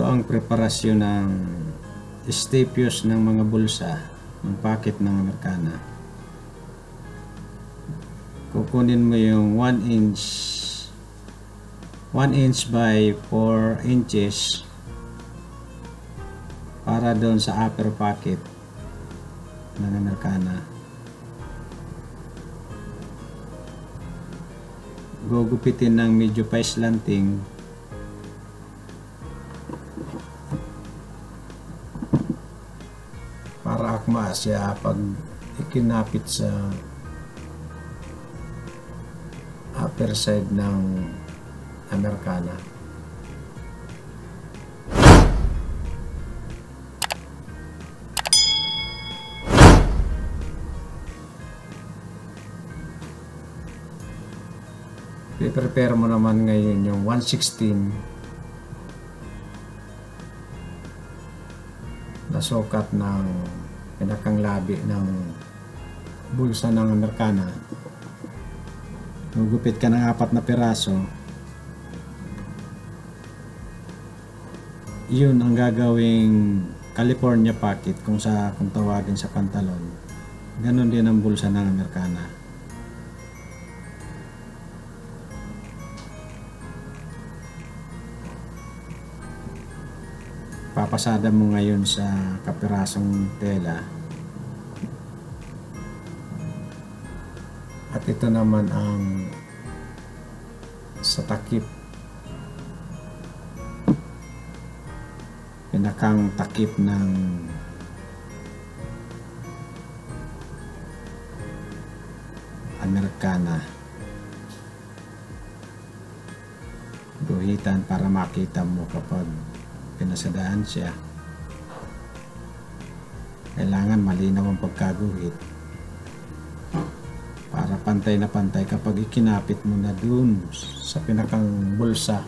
ang preparasyon ng staples ng mga bulsa ng packet ng Americana. Kukunin mo yung 1 inch by 4 inches para doon sa upper pocket ng Americana. Gugupitin ng medyo paislanting para akma siya pag ikinapit sa upper side ng Americana. I-prepare mo naman ngayon yung 1/16 na sukat ng pinakang labi ng bulsa ng Americana. Gugupit ka ng 4 na piraso. Yun ang gagawing California pocket kung tawagin sa pantalon. Ganon din ang bulsa ng Americana. Papasada mo ngayon sa kapirasong tela. At ito naman ang sa takip. Pinakang takip ng Americana. Guhitan para makita mo kapag pinasadaan siya. Kailangan malinaw ang pagkaguhit para pantay na pantay kapag ikinapit mo na dun sa pinakang bulsa.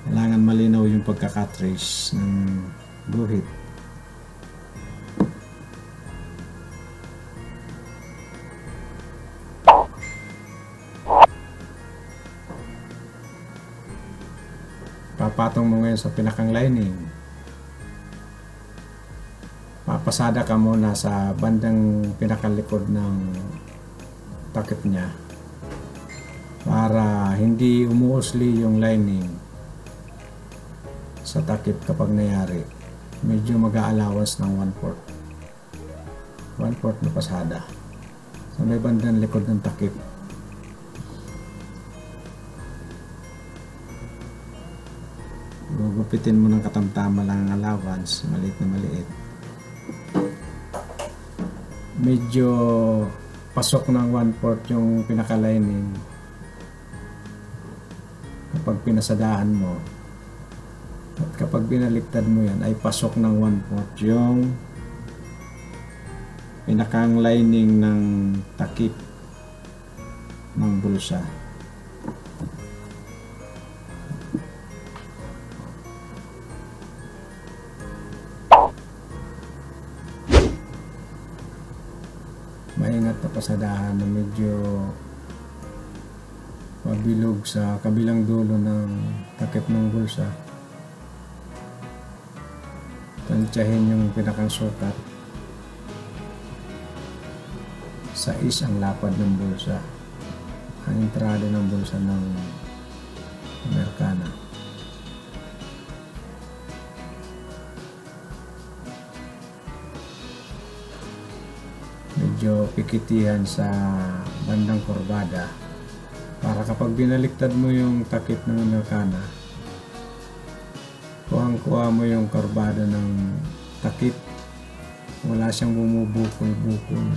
Kailangan malinaw yung pagkakatrace ng guhit. Papatong mo ngayon sa pinakang lining. Papasada ka muna sa bandang pinakalikod ng takip niya para hindi umuusli yung lining sa takip kapag nangyari. Medyo mag-a-allowance ng 1/4 na pasada sa may bandang likod ng takip. Gugupitin mo ng katamtama lang ang allowance, maliit na maliit. Medyo pasok ng 1/4 yung pinaka-lining kapag pinasadaan mo. At kapag binaliktad mo yan ay pasok ng 1/4 yung pinakang lining ng takip ng bulsa. Maingat na pasadahan na medyo mabilog sa kabilang dulo ng takip ng bulsa. Tansyahin yung pinakang sukat sa isang lapad ng bulsa, ang entrada ng bulsa ng Americana. Medyo pikitihan sa bandang kurbada para kapag binaliktad mo yung takip ng Americana, kuhang-kuha mo yung kurbada ng takip, wala siyang bumubukol-bukol.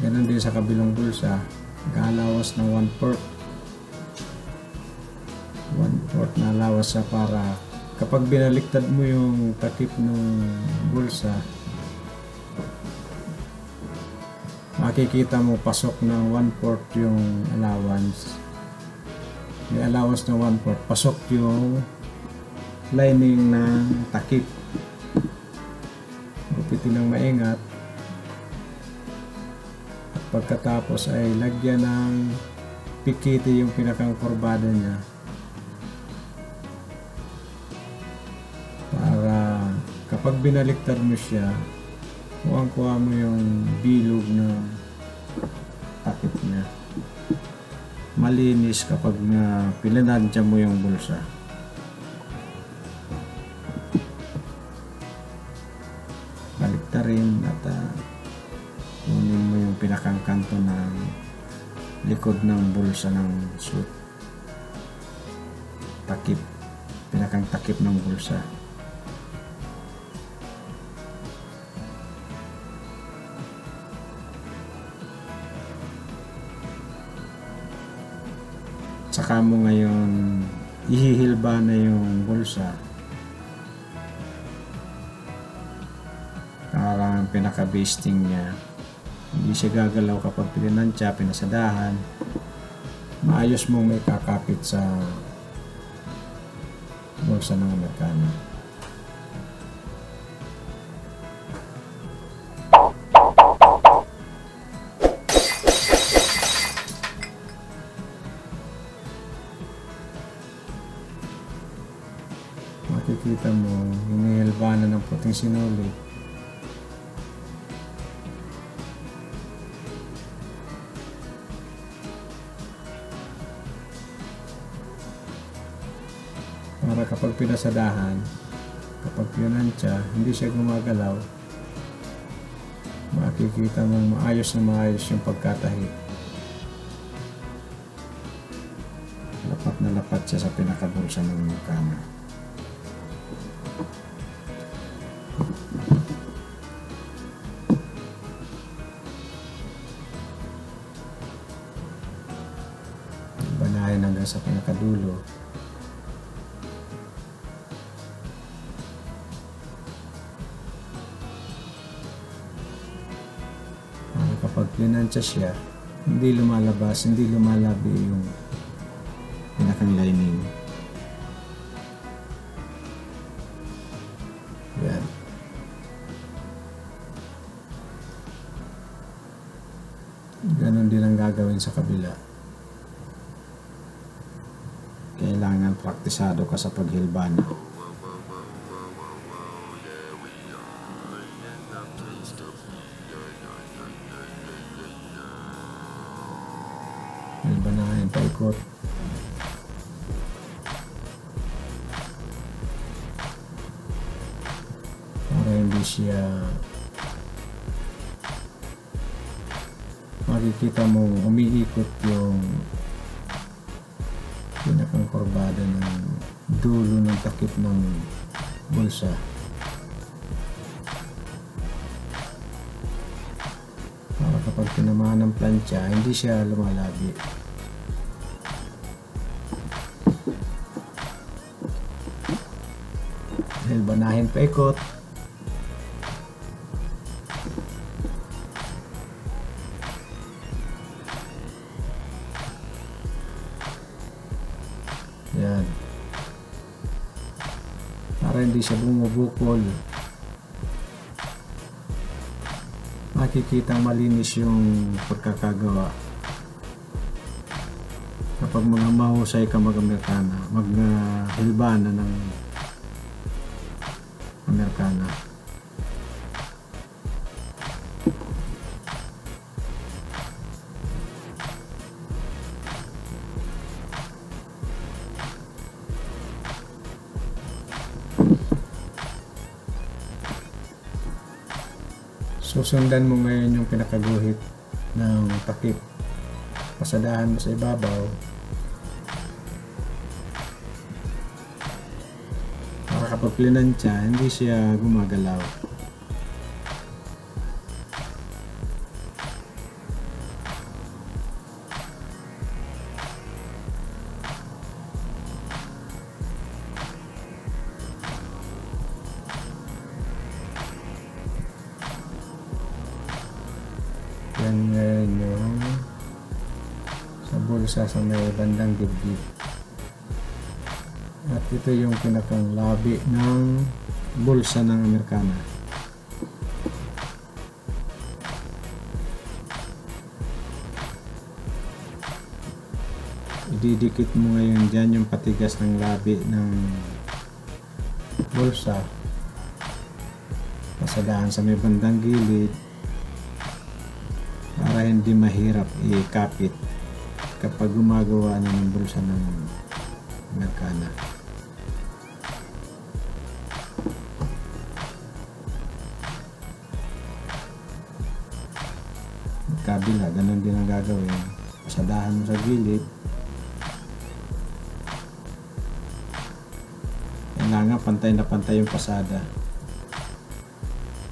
Ganon din sa kabilang bulsa, galawas ng 1/4 na alawas siya para kapag binaliktad mo yung takip ng bulsa, makikita mo pasok ng 1/4 yung allowance. May allowance na 1/4, pasok yung lining ng takip. Gupitin ng maingat. At pagkatapos ay lagyan ng pikiti yung pinakang kurbada niya para kapag binaliktad mo siya, kuha mo yung bilog na takip niya. Malinis kapag na pinanadya mo yung bulsa. Baliktarin at kunin mo yung pinakang kanto ng likod ng bulsa ng suit. Takip, pinakang takip ng bulsa. Saka mo ngayon ihihilba na yung bulsa. Parang pinaka-basting niya. Hindi siya gagalaw kapag pinanansya, pinasadahan. Maayos mong may kakapit sa bulsa ng Amerikana. Makikita mo, hinihilba na ng puting sinuli. Para kapag pinasadahan, kapag pinansya, hindi siya gumagalaw. Makikita mong maayos na maayos yung pagkatahi. Lapat na lapat siya sa pinakabulsa ng Amerikana. Banahin hanggang sa pinakadulo. Kapag pinansya siya, hindi lumalabas, hindi lumalabi yung pinakang lining. Yan. Ganon din ang gagawin sa kabila. Kailangan praktisado ka sa paghilban. Hilbanahin, paikot. Para hindi siya makikita mo umiikot yung pinakang kurbada ng dulo ng takip ng bulsa. Para kapag tinamaan ng plancha, hindi siya lumalabi. Hilbanahin paikot. Yan. Para hindi siya bumubukol. Makikitang malinis yung pagkakagawa. Kapag mga mahusay ka mag-Amerikana, mag-hilbana ng Amerikana. Susundan mo ngayon yung pinakaguhit ng takip. Pasadahan mo sa ibabaw. Para kapag plinansya, hindi siya gumagalaw. Yan ngayon yung sa bulsa sa may bandang dibdib. At ito yung pinakang labi ng bulsa ng Amerikana. ididikit mo ngayon dyan yung patigas ng labi ng bulsa, pasadahan sa may bandang gilid para hindi mahirap ikapit kapag gumagawa na ng bulsa ng Amerikana. Kabila, ganun din ang gagawin. Pasadahan mo sa gilid. Kailangan pantay na pantay yung pasada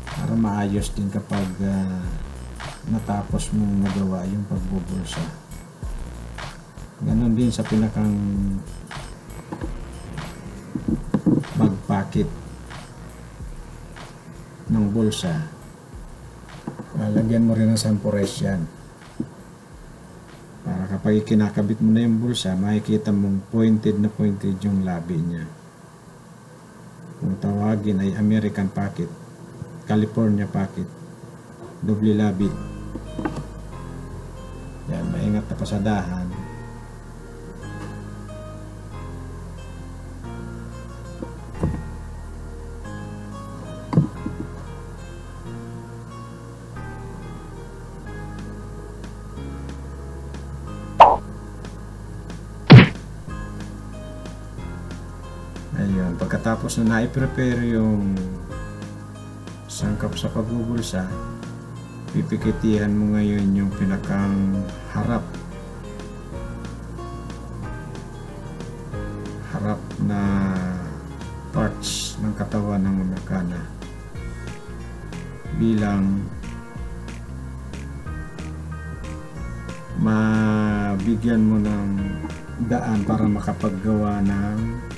para maayos din kapag natapos mong magawa yung pagbubulsa. Ganun din sa pinakang magpakit ng bulsa. Lalagyan mo rin ng sampures yan para kapag kinakabit mo na yung bulsa, makikita mong pointed yung labi niya. Kung tawagin ay American pocket, California pocket, doble labi. Yan, maingat na pasadahan. Ayun, pagkatapos na na-prepare yung sangkap sa pagbubulsa, pipikitihan mo ngayon yung pinakang harap na parts ng katawan ng Amerikana bilang mabigyan mo ng daan para makapaggawa ng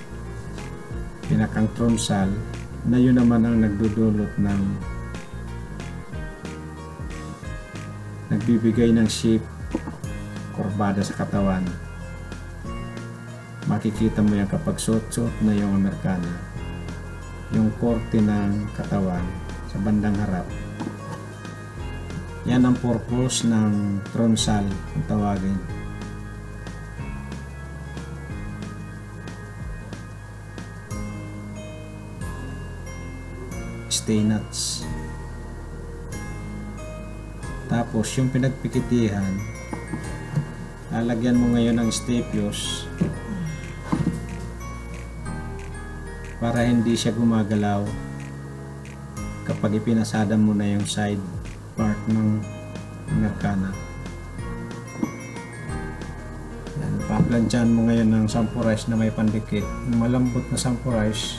pinakang tronsal na yun naman ang nagdudulot ng nagbibigay ng shape, kurbada sa katawan. Makikita mo yan kapag suot-suot na yung Amerikana, yung korte ng katawan sa bandang harap. Yan ang purpose ng tronsal kung tawagin. Stay nuts. Tapos yung pinagpikitihan, lalagyan mo ngayon ng staples para hindi siya gumagalaw kapag ipinasada mo na yung side part ng Amerikana. Yan, paplansyahan mo ngayon ng sampures na may pandikit, yung malambot na sampures.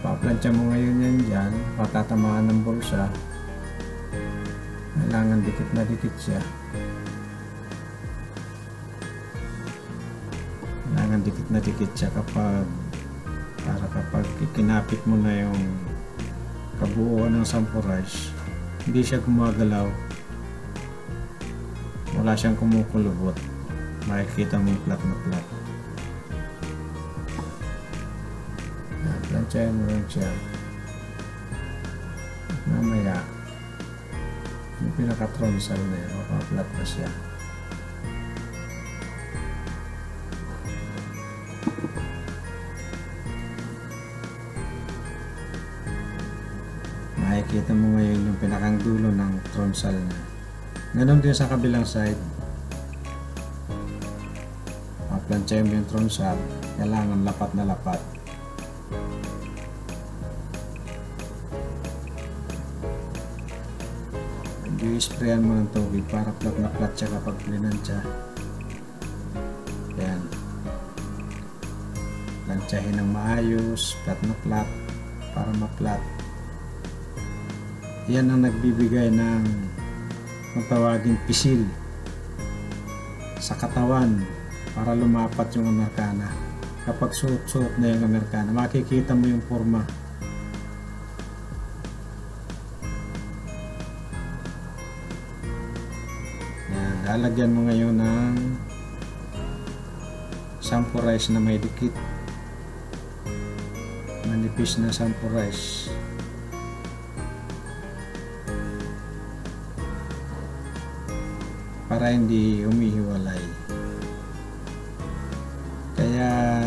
Paplansya mo ngayon yan dyan, patatamaan ng bulsa. Kailangan dikit na dikit siya. Kailangan dikit na dikit siya kapag kinapit mo na yung kabuuan ng sampures, hindi siya gumagalaw, wala siyang kumukulubot, makikita mo flat na flat. Plansyahin mo rin siya. Mamaya yung pinaka-tronsal na yun, mapaplat na siya. Makikita mo ngayon yung pinakang dulo ng tronsal na. Ganon din sa kabilang side. Plansyahin mo yung tronsal, kailangan lapat na lapat. I-sprayan mo ng tubig para flat na flat siya kapag plinansya. Yan. Lansyahin ng maayos, flat na flat para ma-flat. Yan ang nagbibigay ng matawaging pisil sa katawan para lumapat yung Amerikana. Kapag suot-suot na yung Amerikana, makikita mo yung forma. Lalagyan mo ngayon ng sampures na may dikit, manipis na sampures. Para hindi humihiwalay.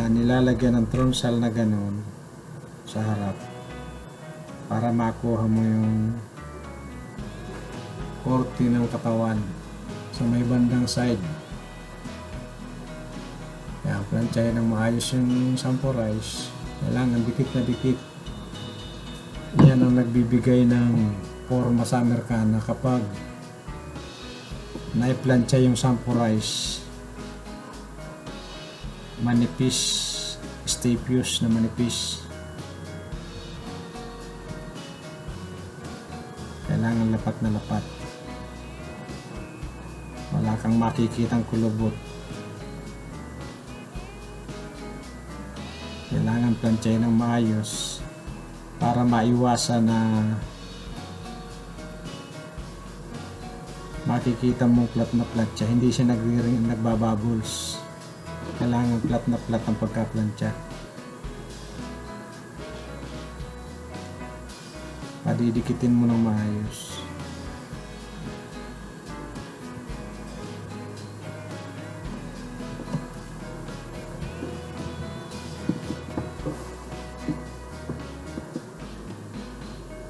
nilalagyan ng tronsal na ganun sa harap para makuha mo yung korte ng katawan sa may bandang side. Kaya plansyahin ng maayos yung sampurize. Kailangan dikit na dikit. Yan ang nagbibigay ng forma sa Amerikana kapag naiplansya yung sampurize. Manipis, staples na manipis. Kailangan lapat na lapat. Wala kang makikitang kulubot. Kailangan plansyahin ng maayos para maiwasan na makikita mong flat na plansya. Hindi siya nagbabubbles. Kailangan flat na flat ang pagka-plansya. Padidikitin mo ng maayos.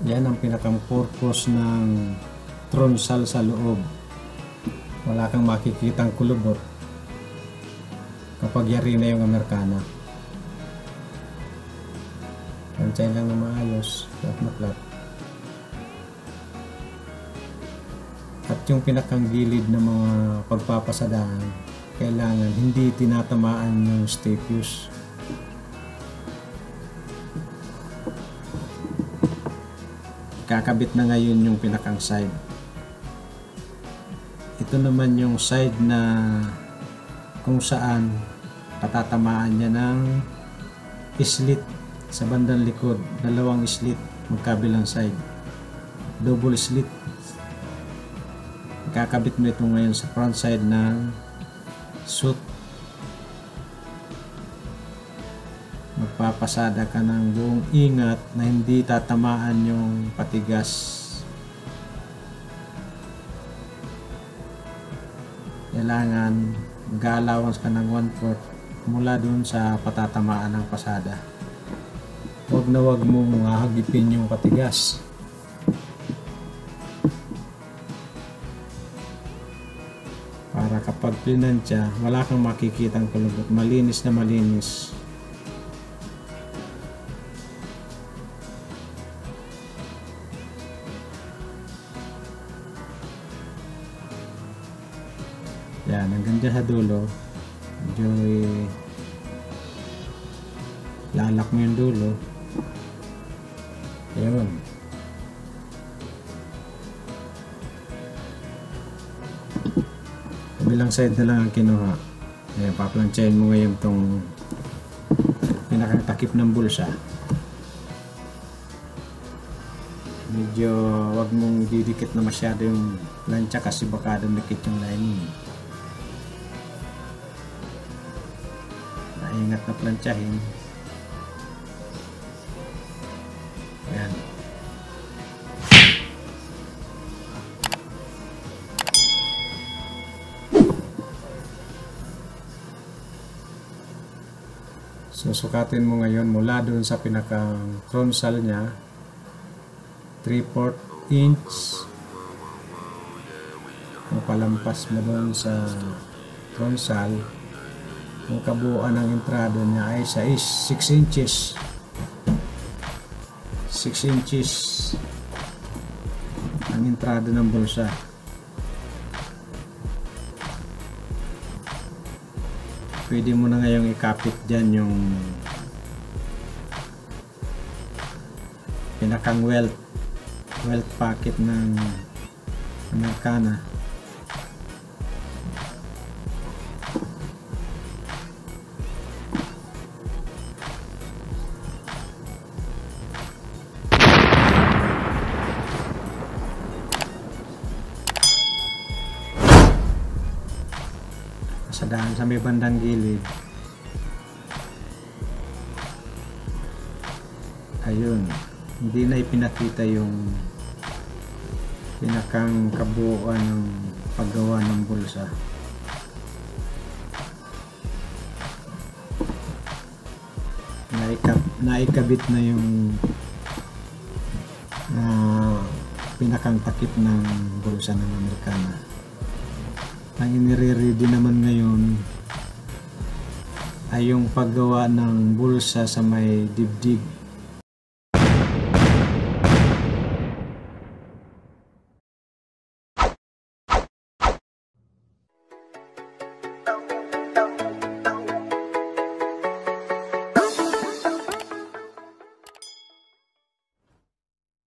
Yan ang pinakang purpose ng tronsal sa loob. Wala kang makikitang kulubot kapag yari na yung Amerikana. Plansyahin lang na maayos, flat na flat. At yung pinakang gilid ng mga pagpapasadahan, kailangan hindi tinatamaan yung staples. Kakabit na ngayon yung pinakang side. Ito naman yung side na kung saan patatamaan niya ng slit sa bandang likod. Dalawang slit magkabilang side. Double slit. Kakabit mo ito ngayon sa front side ng suit. Magpapasada ka ng buong ingat na hindi tatamaan yung patigas. Kailangan mag-allowance ka ng 1/4 mula dun sa patatamaan ng pasada. Huwag na huwag mong hagipin yung patigas. Para kapag plinansya, wala kang makikitang kulubot. Malinis na malinis. Yan, hanggang dyan sa dulo. Medyo lalak mo yung dulo. Ayun. Kabilang side na lang ang kinuha. Ayan, paplansyahin mo ngayon itong pinakang takip ng bulsa. Medyo wag mong didikit na masyado yung lansya kasi baka dumikit yung lining. Ingat na plansyahin. Ayan. Susukatin mo ngayon mula doon sa pinakang tronsal niya, 3/4 inch. Kung palampas mo doon sa tronsal, ang kabuuan ng entrada niya ay 6 inches. 6 inches ang entrada ng bulsa. Pwede mo na ngayong ikapit dyan yung pinakang welt pocket ng Amerikana. Sa may bandang gilid. Ayun, hindi na ipinakita yung pinakang kabuuan ng paggawa ng bulsa. naikabit na yung pinakang takip ng bulsa ng Amerikana. Ang inire-ready naman ngayon ay yung paggawa ng bulsa sa may dibdib